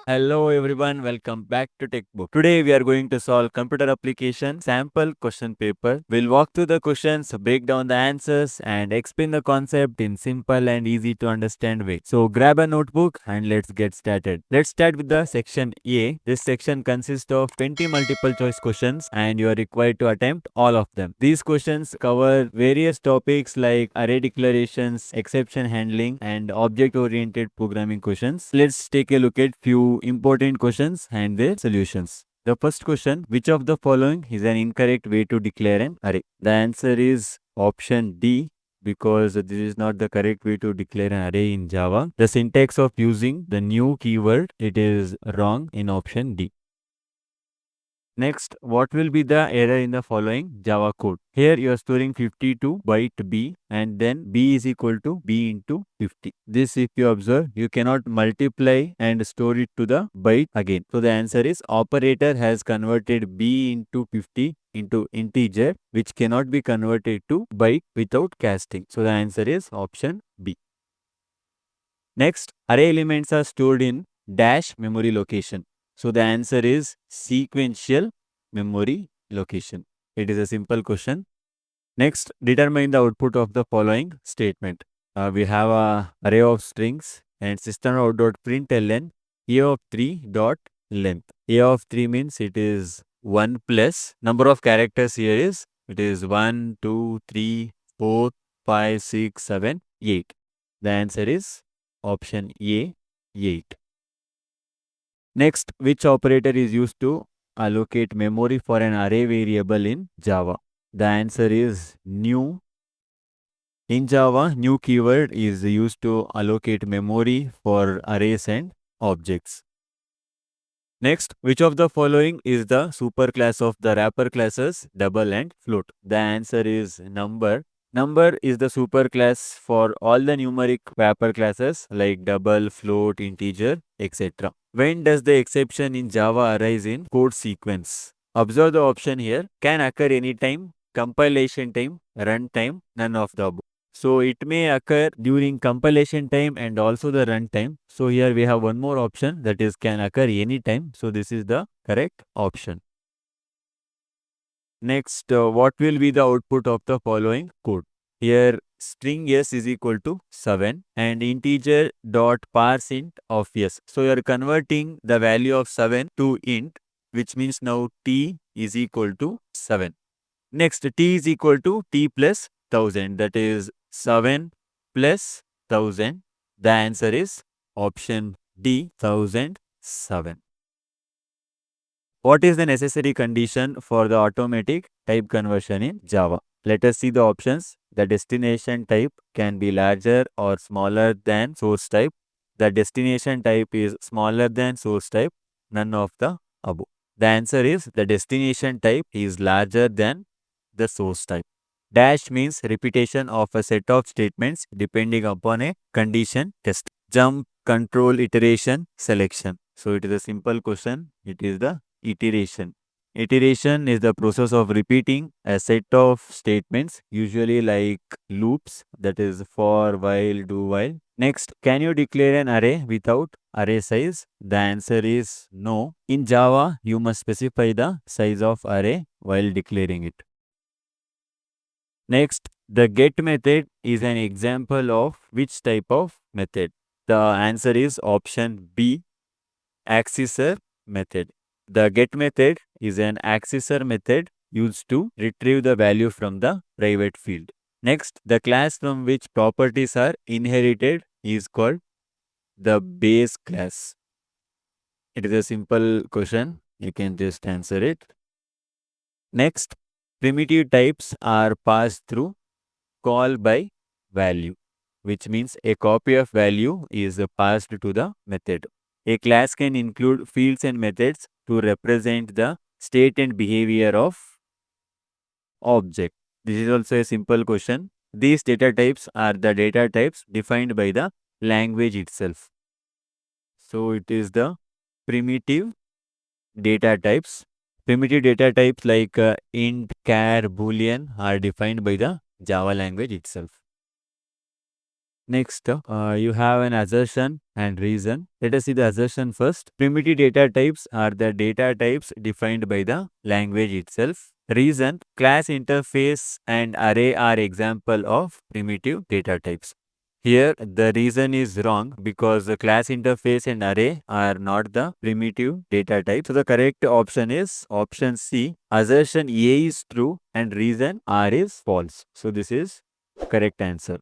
Hello everyone, welcome back to TechBook. Today we are going to solve computer application sample question paper. We'll walk through the questions, break down the answers and explain the concept in simple and easy to understand way. So grab a notebook and let's get started. Let's start with the section A. This section consists of 20 multiple choice questions and you are required to attempt all of them. These questions cover various topics like array declarations, exception handling and object oriented programming questions. Let's take a look at few important questions and their solutions. The first question, which of the following is an incorrect way to declare an array? The answer is option D, because this is not the correct way to declare an array in Java. The syntax of using the new keyword, it is wrong in option D. Next, what will be the error in the following Java code? Here you are storing 52 byte B and then B is equal to B into 50. This, if you observe, you cannot multiply and store it to the byte again. So the answer is operator has converted B into 50 into integer, which cannot be converted to byte without casting. So the answer is option B. Next, array elements are stored in dash memory location. So the answer is sequential memory location. It is a simple question. Next, determine the output of the following statement. We have a array of strings and system.out.println a of 3 dot length. A of 3 means it is 1 plus number of characters here is it is 1, 2, 3, 4, 5, 6, 7, 8. The answer is option A, 8. Next, which operator is used to allocate memory for an array variable in Java? The answer is new. In Java, new keyword is used to allocate memory for arrays and objects. Next, which of the following is the superclass of the wrapper classes double and float? The answer is number. Number is the superclass for all the numeric wrapper classes like double, float, integer, etc. When does the exception in Java arise in code sequence? Observe the option here. Can occur anytime, compilation time, runtime, none of the above. So it may occur during compilation time and also the runtime. So here we have one more option, that is can occur anytime. So this is the correct option. Next, what will be the output of the following code? Here string s is equal to 7 and integer dot parse int of s. So you are converting the value of 7 to int, which means now t is equal to 7. Next, t is equal to t plus 1000, that is 7 plus 1000. The answer is option D, 1007. What is the necessary condition for the automatic type conversion in Java? Let us see the options. The destination type can be larger or smaller than source type. The destination type is smaller than source type. None of the above. The answer is the destination type is larger than the source type. Dash means repetition of a set of statements depending upon a condition test. Jump, control, iteration, selection. So it is a simple question. It is the iteration. Iteration is the process of repeating a set of statements, usually like loops, that is for, while, do, while. Next, can you declare an array without array size? The answer is no. In Java, you must specify the size of array while declaring it. Next, the get method is an example of which type of method? The answer is option B, accessor method. The get method is an accessor method used to retrieve the value from the private field. Next, the class from which properties are inherited is called the base class. It is a simple question. You can just answer it. Next, primitive types are passed through call by value, which means a copy of value is passed to the method. A class can include fields and methods to represent the state and behavior of object. This is also a simple question. These data types are the data types defined by the language itself. So it is the primitive data types. Primitive data types like int, char, boolean are defined by the Java language itself. Next, you have an assertion and reason. Let us see the assertion first. Primitive data types are the data types defined by the language itself. Reason, class interface and array are example of primitive data types. Here, the reason is wrong because the class interface and array are not the primitive data type. So, the correct option is option C. Assertion A is true and reason R is false. So, this is correct answer.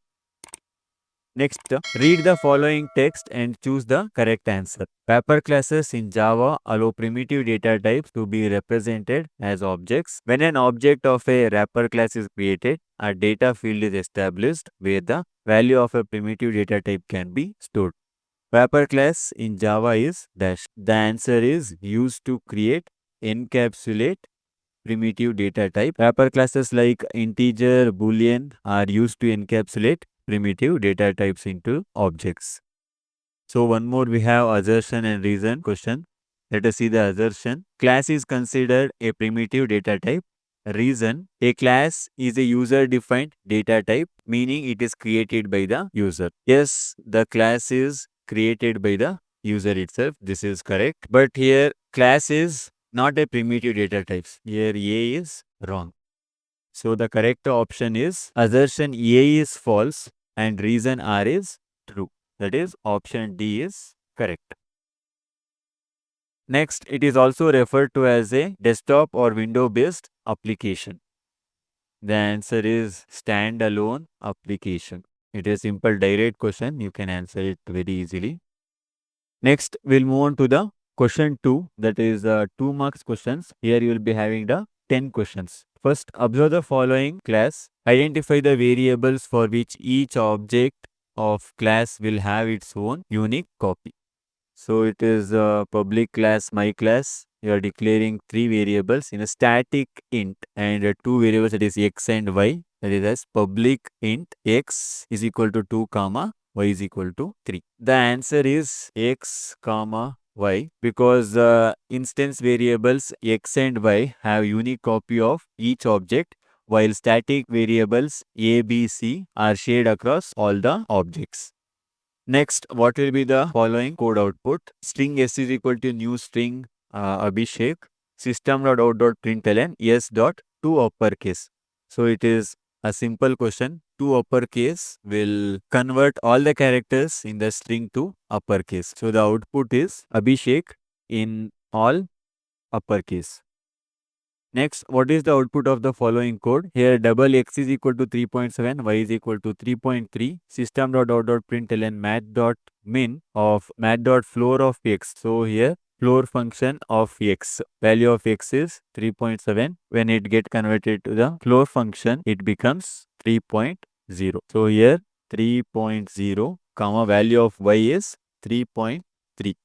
Next, read the following text and choose the correct answer. Wrapper classes in Java allow primitive data types to be represented as objects. When an object of a wrapper class is created, a data field is established where the value of a primitive data type can be stored. Wrapper class in Java is dash. The answer is used to create, encapsulate primitive data type. Wrapper classes like integer, boolean are used to encapsulate primitive data types into objects. So one more we have assertion and reason question. Let us see the assertion. Class is considered a primitive data type. Reason, a class is a user defined data type, meaning it is created by the user. Yes, the class is created by the user itself. This is correct. But here class is not a primitive data types. Here A is wrong. So the correct option is assertion A is false and reason R is true. That is option D is correct. Next, it is also referred to as a desktop or window based application. The answer is standalone application. It is simple direct question. You can answer it very easily. Next, we'll move on to the question 2. That is 2 marks questions. Here you will be having the 10 questions. First, observe the following class. Identify the variables for which each object of class will have its own unique copy. So it is a public class, my class. You are declaring 3 variables in a static int and 2 variables, that is x and y. That is as public int x is equal to 2 comma y is equal to 3. The answer is x comma y because instance variables x and y have unique copy of each object while static variables a, b, c are shared across all the objects. Next, what will be the following code output? String s is equal to new string Abhishek, system.out.println s dot to uppercase. So it is a simple question. To uppercase will convert all the characters in the string to uppercase. So the output is Abhishek in all uppercase. Next, what is the output of the following code? Here double x is equal to 3.7, y is equal to 3.3, system.out.println math.min of math.floor of x. So here floor function of x, value of x is 3.7. When it get converted to the floor function, it becomes 3.0. So here 3.0 comma value of y is 3.3.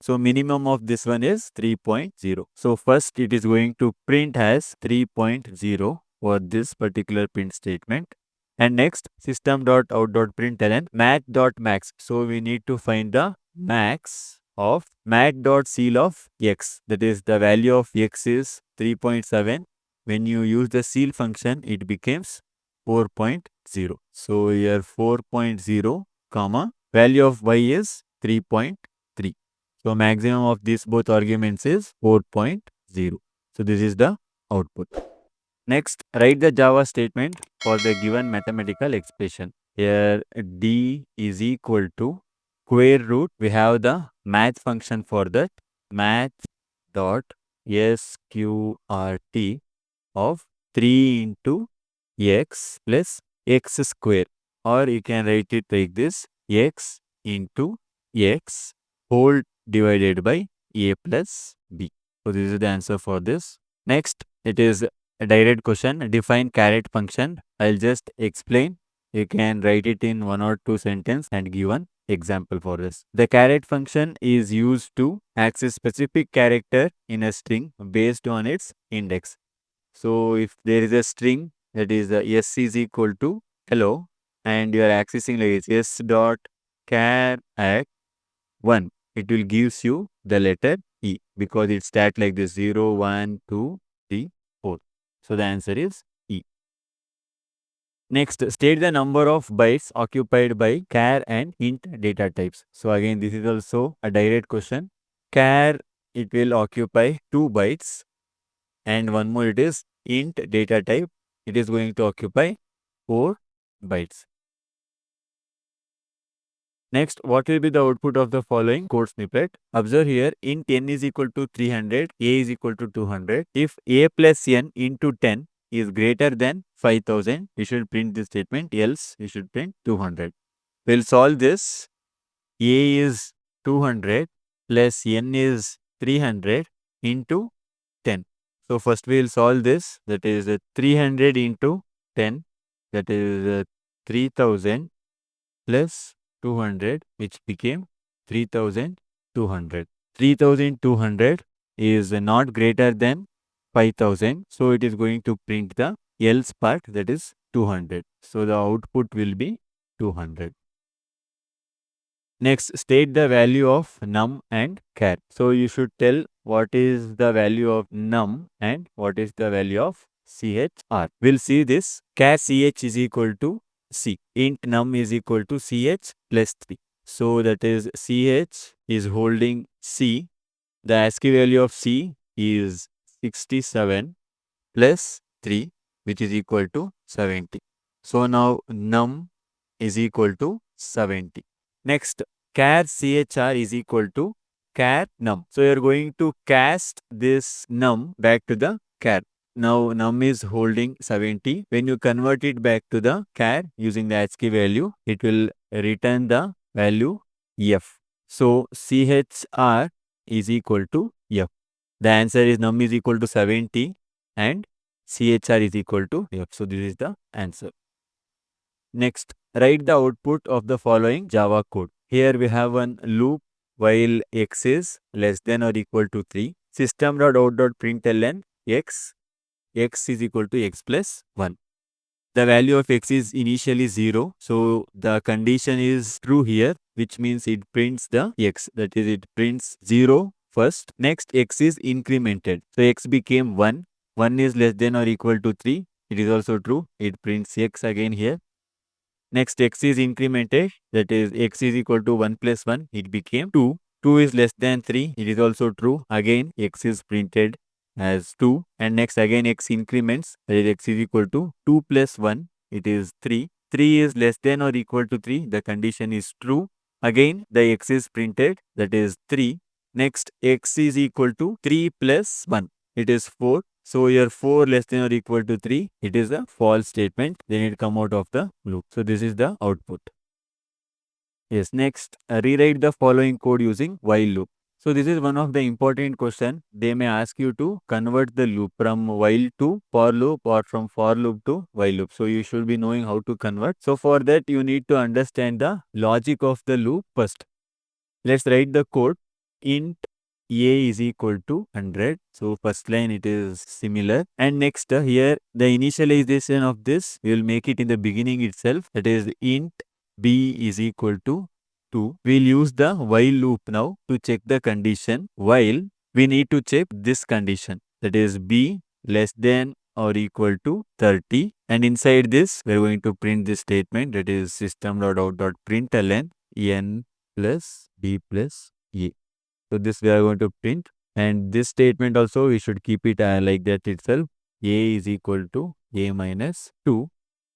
So minimum of this one is 3.0. So first it is going to print as 3.0 for this particular print statement. And next system.out.println math.max. So we need to find the max of math.ceil of x. That is the value of x is 3.7. When you use the ceil function, it becomes 4.0. So here 4.0 comma value of y is 3.3. So maximum of these both arguments is 4.0. So this is the output. Next, write the Java statement for the given mathematical expression. Here d is equal to square root. We have the math function for that. Math dot sqrt of 3 into x plus x square. Or you can write it like this, x into x whole divided by a plus b. So this is the answer for this. Next, it is a direct question. Define caret function. I'll just explain. You can write it in 1 or 2 sentences and give one example for this. The caret function is used to access specific character in a string based on its index. So if there is a string that is s is equal to hello and you are accessing like s dot char at 1, it will gives you the letter E because it starts like this 0, 1, 2, 3, 4. So the answer is E. Next, state the number of bytes occupied by char and int data types. So again, this is also a direct question. Char, it will occupy 2 bytes, and one more, it is int data type. It is going to occupy 4 bytes. Next, what will be the output of the following code snippet? Observe here, int n is equal to 300, a is equal to 200. If a plus n into 10 is greater than 5000, you should print this statement, else you should print 200. We'll solve this. A is 200 plus n is 300 into 10. So first we'll solve this, that is 300 into 10, that is 3000 plus 200, which became 3200. 3200 is not greater than 5000, so it is going to print the else part, that is 200. So the output will be 200. Next, state the value of num and char. So you should tell what is the value of num and what is the value of chr. We'll see this. Char ch is equal to c. Int num is equal to ch plus 3. So that is ch is holding c. The ASCII value of c is 67 plus 3, which is equal to 70. So now num is equal to 70. Next, char chr is equal to char num. So you are going to cast this num back to the char. Now num is holding 70. When you convert it back to the char using the ASCII value, it will return the value f. So chr is equal to f. The answer is num is equal to 70 and chr is equal to f. So this is the answer. Next, write the output of the following Java code. Here we have one loop while x is less than or equal to 3. System.out.println x is equal to x plus 1. The value of x is initially 0. So the condition is true here, which means it prints the x. That is, it prints 0 first. Next, x is incremented. So x became 1. 1 is less than or equal to 3. It is also true. It prints x again here. Next, x is incremented, that is x is equal to 1 plus 1, it became 2. 2 is less than 3, it is also true. Again, x is printed as 2. And next again x increments, that is x is equal to 2 plus 1, it is 3. 3 is less than or equal to 3, the condition is true. Again, the x is printed, that is 3. Next, x is equal to 3 plus 1, it is 4. So here 4 less than or equal to 3, it is a false statement. Then it come out of the loop. So this is the output. Yes, next, rewrite the following code using while loop. So this is one of the important question. They may ask you to convert the loop from while to for loop or from for loop to while loop. So you should be knowing how to convert. So for that you need to understand the logic of the loop first. Let's write the code. Int a is equal to 100. So first line it is similar. And next here the initialization of this, we will make it in the beginning itself. That is int b is equal to 2. We'll use the while loop now to check the condition. While we need to check this condition, that is b less than or equal to 30. And inside this we are going to print this statement, that is system.out.println n plus b plus a. So this we are going to print, and this statement also we should keep it like that itself. A is equal to a minus 2.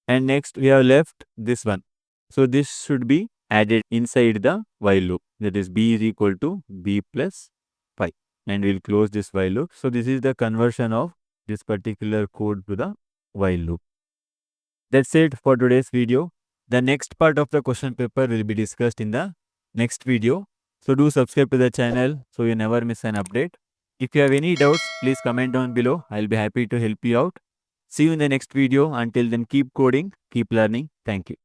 And next we have left this one. So this should be added inside the while loop. That is b is equal to b plus 5. And we'll close this while loop. So this is the conversion of this particular code to the while loop. That's it for today's video. The next part of the question paper will be discussed in the next video. So do subscribe to the channel so you never miss an update. If you have any doubts, please comment down below. I'll be happy to help you out. See you in the next video. Until then, keep coding, keep learning. Thank you.